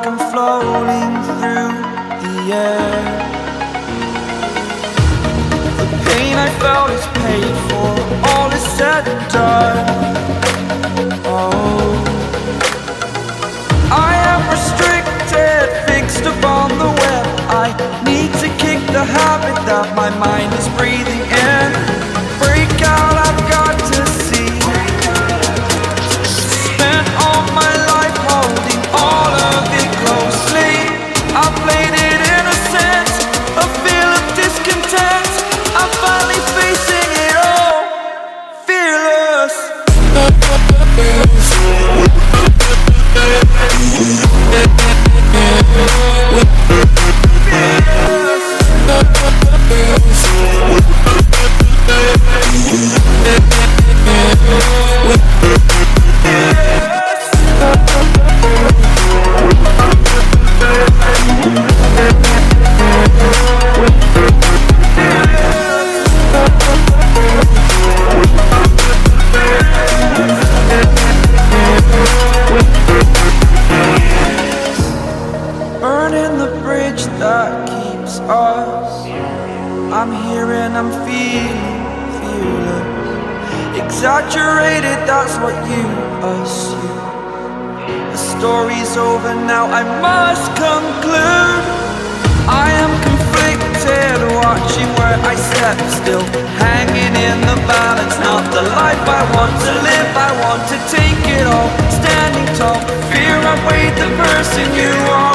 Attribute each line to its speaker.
Speaker 1: I'm floating through the air. The pain I felt is paid for, all is said and done. Oh, I am restricted, fixed upon the web. I need to kick the habit that my mind is breathing in. Break out, I've got to see. Spent all my life holding all of it closely. I played it innocent, a feel of discontent. I'm finally facing it all, fearless. Burning the bridge that keeps us. I'm here and I'm feeling fearless. Exaggerated, that's what you assume. The story's over now, I must conclude. I am conflicted, watching where I step still, hanging in the balance. Not the life I want to live, I want to take it all. Standing tall, fear I weighed the person you are.